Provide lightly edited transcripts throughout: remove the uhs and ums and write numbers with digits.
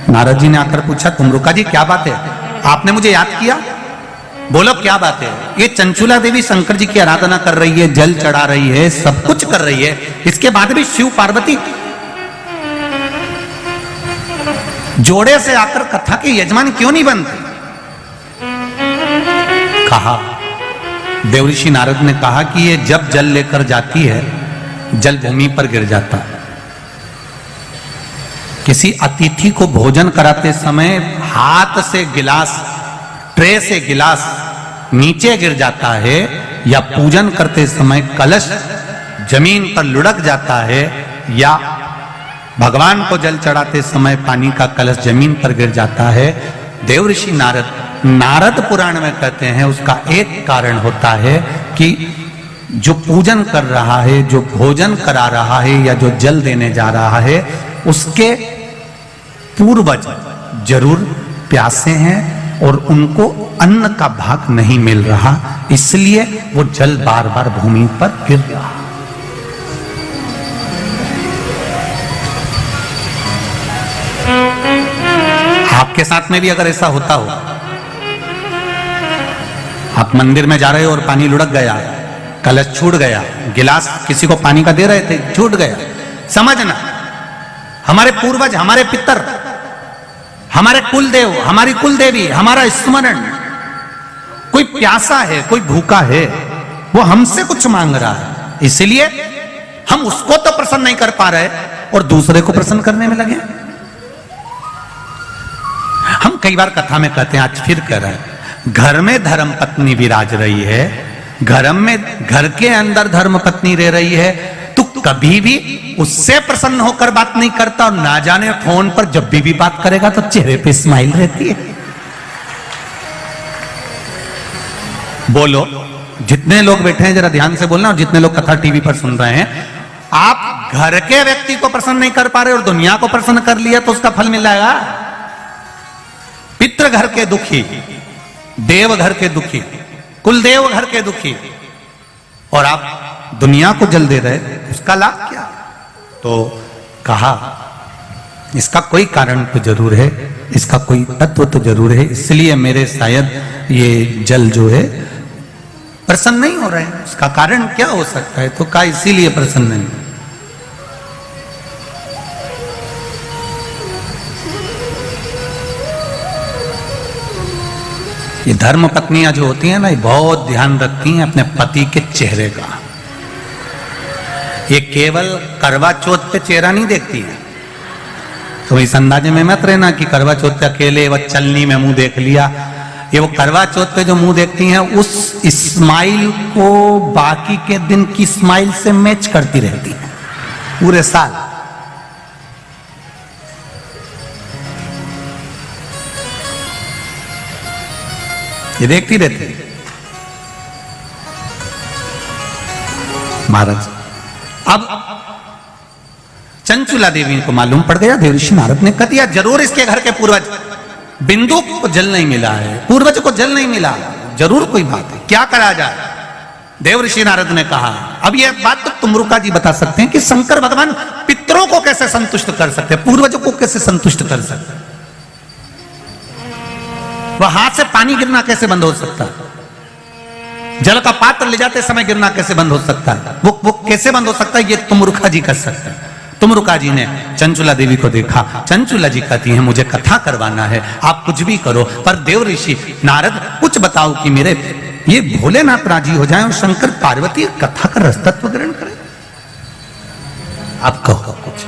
नारद जी ने आकर पूछा, तुमरुका जी क्या बात है, आपने मुझे याद किया, बोलो क्या बात है। ये चंचुला देवी शंकर जी की आराधना कर रही है, जल चढ़ा रही है, सब कुछ कर रही है, इसके बाद भी शिव पार्वती जोड़े से आकर कथा के यजमान क्यों नहीं बनते। कहा, देवऋषि नारद ने कहा कि ये जब जल लेकर जाती है, जल भूमि पर गिर जाता है। किसी अतिथि को भोजन कराते समय हाथ से गिलास, ट्रे से गिलास नीचे गिर जाता है, या पूजन करते समय कलश जमीन पर लुढ़क जाता है, या भगवान को जल चढ़ाते समय पानी का कलश जमीन पर गिर जाता है। देवऋषि नारद पुराण में कहते हैं उसका एक कारण होता है कि जो पूजन कर रहा है, जो भोजन करा रहा है, या जो जल देने जा रहा है, उसके पूर्वज जरूर प्यासे हैं और उनको अन्न का भाग नहीं मिल रहा, इसलिए वो जल बार बार भूमि पर गिर रहा। आपके साथ में भी अगर ऐसा होता हो, आप मंदिर में जा रहे हो और पानी लुढ़क गया, कलश छूट गया, गिलास किसी को पानी का दे रहे थे, छूट गया, समझना हमारे पूर्वज, हमारे पितर, हमारे कुलदेव, हमारी कुलदेवी, हमारा स्मरण, कोई प्यासा है, कोई भूखा है, वो हमसे कुछ मांग रहा है, इसलिए हम उसको तो प्रसन्न नहीं कर पा रहे और दूसरे को प्रसन्न करने में लगे। हम कई बार कथा में कहते हैं, आज फिर कह रहे हैं, घर में धर्म पत्नी विराज रही है, घर के अंदर धर्म पत्नी रह रही है, तू कभी भी उससे प्रसन्न होकर बात नहीं करता, और ना जाने फोन पर जब भी बात करेगा तो चेहरे पे स्माइल रहती है। बोलो, जितने लोग बैठे हैं जरा ध्यान से बोलना, और जितने लोग कथा टीवी पर सुन रहे हैं, आप घर के व्यक्ति को प्रसन्न नहीं कर पा रहे और दुनिया को प्रसन्न कर लिया तो उसका फल मिल जाएगा। पितृ घर के दुखी, देव घर के दुखी, कुलदेव घर के दुखी, और आप दुनिया को जल दे रहे, उसका लाभ क्या। तो कहा इसका कोई कारण तो जरूर है, इसका कोई तत्व तो जरूर है, इसलिए मेरे शायद ये जल जो है प्रसन्न नहीं हो रहे हैं। उसका कारण क्या हो सकता है, तो कहा इसीलिए प्रसन्न नहीं। ये धर्म पत्नियां जो होती हैं ना, ये बहुत ध्यान रखती हैं अपने पति के चेहरे का। ये केवल करवा चौथ पे चेहरा नहीं देखती है, तो इस अंदाजे में मत रहना कि करवा चौथ पे अकेले व चलनी में मुंह देख लिया। ये वो करवा चौथ पे जो मुंह देखती हैं, उस स्माइल को बाकी के दिन की स्माइल से मैच करती रहती है पूरे साल। ये देखती रहती है। महाराज, अब चंचुला देवी को मालूम पड़ गया, देवऋषि नारद ने कह दिया जरूर इसके घर के पूर्वज बिंदु को जल नहीं मिला है, पूर्वज को जल नहीं मिला, जरूर कोई बात है, क्या करा जाए। देवऋषि नारद ने कहा, अब यह बात तो तुमरुका जी बता सकते हैं कि शंकर भगवान पितरों को कैसे संतुष्ट कर सकते हैं, पूर्वजों को कैसे संतुष्ट कर सकते हैं। वह हाथ से पानी गिरना कैसे बंद हो सकता है, जल का पात्र ले जाते समय गिरना कैसे बंद हो सकता है, वो कैसे बंद हो सकता है, ये तुमरुका जी कर सकते हैं। तुमरुका जी ने चंचुला देवी को देखा, चंचुला जी कहती हैं मुझे कथा करवाना है, आप कुछ भी करो, पर देवऋषि नारद कुछ बताओ कि मेरे ये भोलेनाथ राजी हो जाए और शंकर पार्वती कथा का रसतत्व ग्रहण करें। आप कहो कुछ।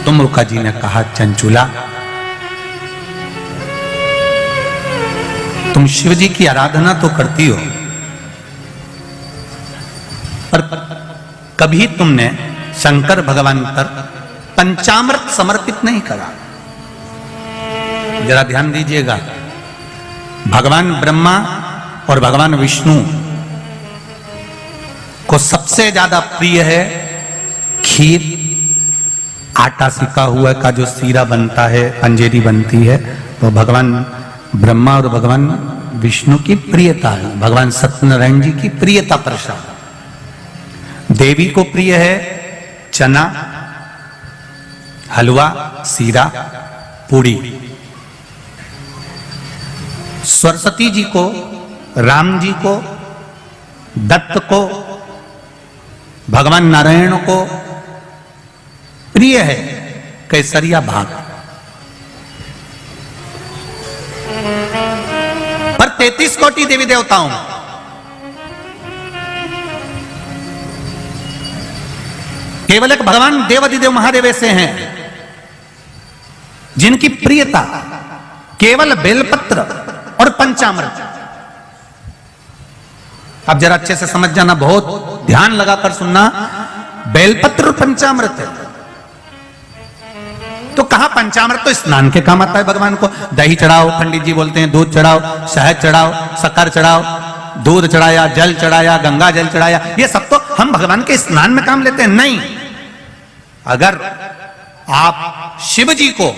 तुमरुका जी ने कहा, चंचुला तुम शिव जी की आराधना तो करती हो, पर कभी तुमने शंकर भगवान पर पंचामृत समर्पित नहीं करा। जरा ध्यान दीजिएगा, भगवान ब्रह्मा और भगवान विष्णु को सबसे ज्यादा प्रिय है खीर, आटा सिका हुआ का जो सीरा बनता है, अंजेरी बनती है, वो भगवान ब्रह्मा और भगवान विष्णु की प्रियता है, भगवान सत्यनारायण जी की प्रियता प्रसाद। देवी को प्रिय है चना, हलवा, सीरा, पूड़ी। सरस्वती जी को, राम जी को, दत्त को, भगवान नारायण को प्रिय है केसरिया भात। पर 33 कोटि देवी देवताओं में केवल एक भगवान देवाधिदेव महादेव ऐसे हैं जिनकी प्रियता केवल बेलपत्र और पंचामृत। अब जरा अच्छे से समझ जाना, बहुत ध्यान लगाकर सुनना। बेलपत्र और पंचामृत है तो कहा पंचामृत तो स्नान के काम आता है भगवान को। दही चढ़ाओ, पंडित जी बोलते हैं, दूध चढ़ाओ, शहद चढ़ाओ, शक्कर चढ़ाओ, दूध चढ़ाया, जल चढ़ाया, गंगा जल चढ़ाया, ये सब तो हम भगवान के स्नान में काम लेते हैं। नहीं, अगर आप शिव जी को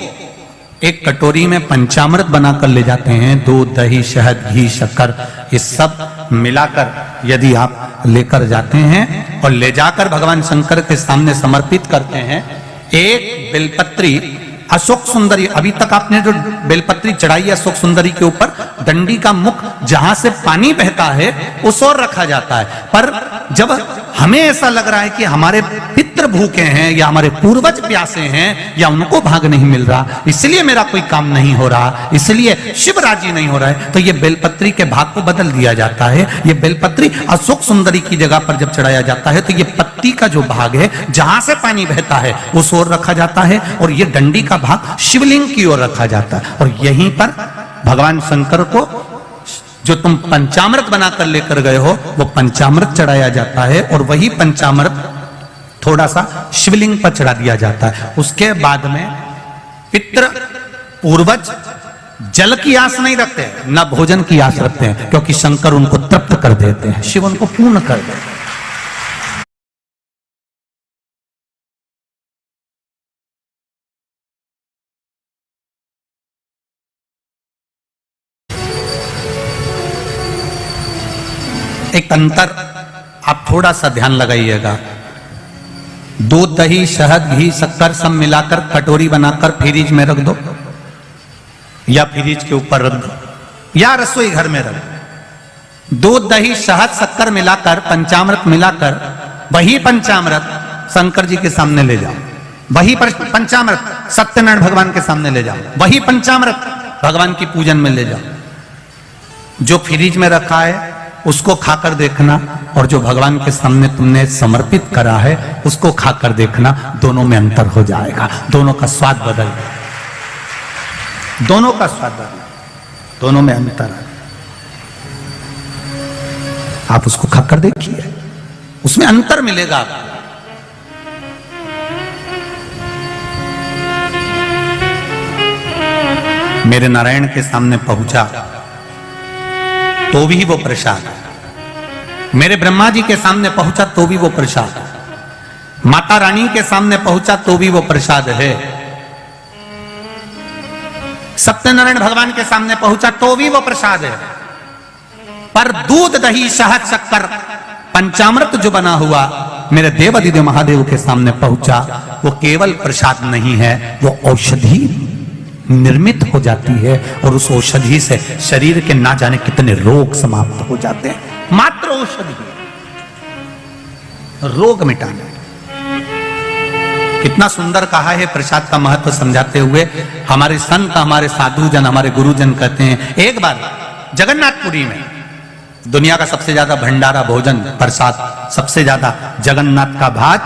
एक कटोरी में पंचामृत बनाकर ले जाते हैं, दूध, दही, शहद, घी, शक्कर, ये सब मिलाकर यदि आप लेकर जाते हैं और ले जाकर भगवान शंकर के सामने समर्पित करते हैं, एक बेलपत्री अशोक सुंदरी, अभी तक आपने जो बेलपत्री चढ़ाई है अशोक सुंदरी के ऊपर, डंडी का मुख जहां से पानी बहता है उस ओर रखा जाता है। पर जब हमें ऐसा लग रहा है कि हमारे पितृ भूखे हैं या हमारे पूर्वज प्यासे हैं या उनको भाग नहीं मिल रहा, इसलिए मेरा कोई काम नहीं हो रहा, इसलिए शिव राजी नहीं हो रहा है, तो ये बेलपत्री के भाग को बदल दिया जाता है। ये बेलपत्री अशोक सुंदरी की जगह पर जब चढ़ाया जाता है तो ये पत्ती का जो भाग है जहां से पानी बहता है उस ओर रखा जाता है और ये डंडी का भाग शिवलिंग की ओर रखा जाता है। और यहीं पर भगवान शंकर को जो तुम पंचामृत बनाकर लेकर गए हो वो पंचामृत चढ़ाया जाता है और वही पंचामृत थोड़ा सा शिवलिंग पर चढ़ा दिया जाता है। उसके बाद में पितृ पूर्वज जल की आस नहीं रखते, न भोजन की आस रखते हैं, क्योंकि शंकर उनको तृप्त कर देते हैं, शिव उनको पूर्ण कर देते हैं। एक अंतर आप थोड़ा सा ध्यान लगाइएगा। दूध, दही, शहद, घी, शक्कर सब मिलाकर कटोरी बनाकर फ्रिज में रख दो या फ्रिज के ऊपर रख दो या रसोई घर में रख दो। दूध, दही, शहद, शक्कर मिलाकर पंचामृत मिलाकर वही पंचामृत शंकर जी के सामने ले जाओ, वही पंचामृत सत्यनारायण भगवान के सामने ले जाओ, वही पंचामृत भगवान की पूजन में ले जाओ। जो फ्रिज में रखा है उसको खाकर देखना और जो भगवान के सामने तुमने समर्पित करा है उसको खाकर देखना, दोनों में अंतर हो जाएगा, दोनों का स्वाद बदल जाएगा, दोनों का स्वाद बदल, दोनों में अंतर है। आप उसको खाकर देखिए, उसमें अंतर मिलेगा आपको। मेरे नारायण के सामने पहुंचा तो भी वो प्रसाद, मेरे ब्रह्मा जी के सामने पहुंचा तो भी वो प्रसाद, माता रानी के सामने पहुंचा तो भी वो प्रसाद है, सत्यनारायण भगवान के सामने पहुंचा तो भी वो प्रसाद है। पर दूध, दही, शहद, शक्कर, पंचामृत जो बना हुआ मेरे देवाधिदेव महादेव के सामने पहुंचा, वो केवल प्रसाद नहीं है, वो औषधि निर्मित हो जाती है और उस औषधि से शरीर के ना जाने कितने रोग समाप्त हो जाते हैं। मात्र औषधि रोग मिटाने। कितना सुंदर कहा है प्रसाद का महत्व समझाते हुए हमारे संत, हमारे साधुजन, हमारे गुरुजन कहते हैं, एक बार जगन्नाथपुरी में दुनिया का सबसे ज्यादा भंडारा भोजन प्रसाद, सबसे ज्यादा जगन्नाथ का भात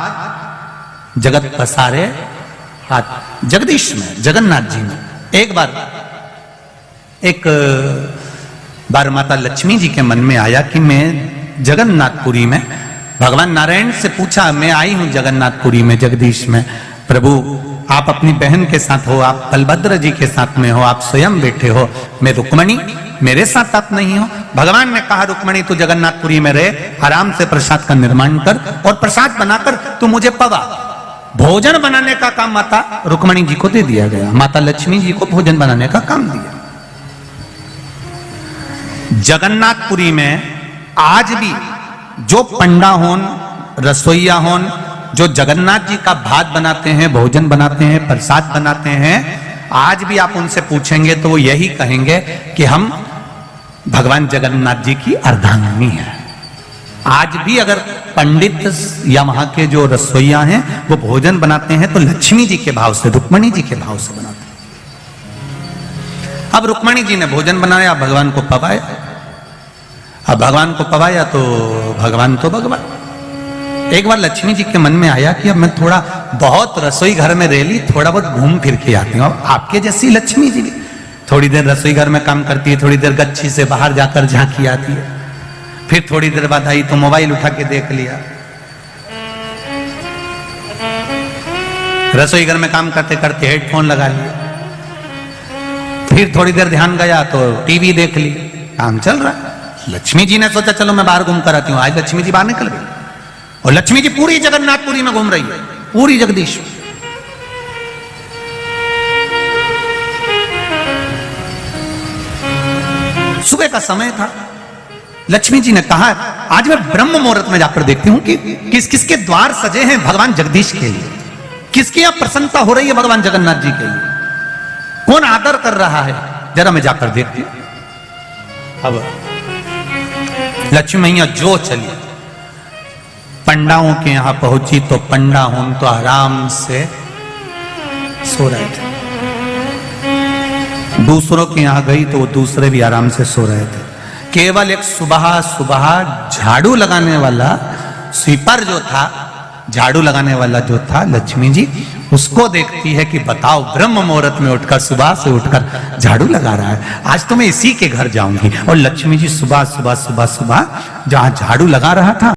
जगत पसारे हाथ, जगदीश में, जगन्नाथ जी में एक बार माता लक्ष्मी जी के मन में आया कि मैं जगन्नाथपुरी में, भगवान नारायण से पूछा, मैं आई हूं जगन्नाथपुरी में, जगदीश में, प्रभु आप अपनी बहन के साथ हो, आप बलभद्र जी के साथ में हो, आप स्वयं बैठे हो, मैं रुक्मणी, मेरे साथ आप नहीं हो। भगवान ने कहा, रुक्मणी तू जगन्नाथपुरी में रहे, आराम से प्रसाद का निर्माण कर और प्रसाद बनाकर तू मुझे पवा। भोजन बनाने का काम माता रुक्मणी जी को दे दिया गया, माता लक्ष्मी जी को भोजन बनाने का काम दिया। जगन्नाथपुरी में आज भी जो पंडा होन, रसोईया होन, जो जगन्नाथ जी का भात बनाते हैं, भोजन बनाते हैं, प्रसाद बनाते हैं, आज भी आप उनसे पूछेंगे तो वो यही कहेंगे कि हम भगवान जगन्नाथ जी की अर्धांगिनी है। आज भी अगर पंडित या वहां के जो रसोइया हैं वो भोजन बनाते हैं तो लक्ष्मी जी के भाव से, रुक्मणी जी के भाव से बनाते हैं। अब रुक्मणी जी ने भोजन बनाया, भगवान को पवाया। अब भगवान को पवाया तो भगवान तो भगवान। एक बार लक्ष्मी जी के मन में आया कि अब मैं थोड़ा बहुत रसोई घर में रह ली, थोड़ा बहुत घूम फिर के आती हूँ। आपके जैसी लक्ष्मी जी भी थोड़ी देर रसोई घर में काम करती है, थोड़ी देर गच्छी से बाहर जाकर झांकी आती है, फिर थोड़ी देर बाद आई तो मोबाइल उठा के देख लिया। रसोई घर में काम करते करते हेडफोन लगा लिया, फिर थोड़ी देर ध्यान गया तो टीवी देख ली, काम चल रहा है। लक्ष्मी जी ने सोचा चलो मैं बाहर घूम कर आती हूँ। आज लक्ष्मी जी बाहर निकल गई और लक्ष्मी जी पूरी जगन्नाथपुरी में घूम रही है, पूरी जगदीश। सुबह का समय था। लक्ष्मी जी ने कहा आज मैं ब्रह्म मुहूर्त में जाकर देखती हूं कि किस किसके द्वार सजे हैं भगवान जगदीश के लिए, किसकी यहां प्रसन्नता हो रही है भगवान जगन्नाथ जी के लिए, कौन आदर कर रहा है, जरा मैं जाकर देखती हूं। अब लक्ष्मी मैया जो चली पंडाओं के यहां पहुंची तो पंडा हम तो आराम से सो रहे थे। दूसरों के यहां गई तो वो दूसरे भी आराम से सो रहे थे। केवल एक सुबह सुबह झाड़ू लगाने वाला स्वीपर जो था, झाड़ू लगाने वाला जो था लक्ष्मी जी, उसको देखती है कि बताओ ब्रह्म मुहूर्त में उठकर, सुबह से उठकर झाड़ू लगा रहा है, आज तो मैं इसी के घर जाऊंगी। और लक्ष्मी जी सुबह सुबह सुबह सुबह जहां झाड़ू लगा रहा था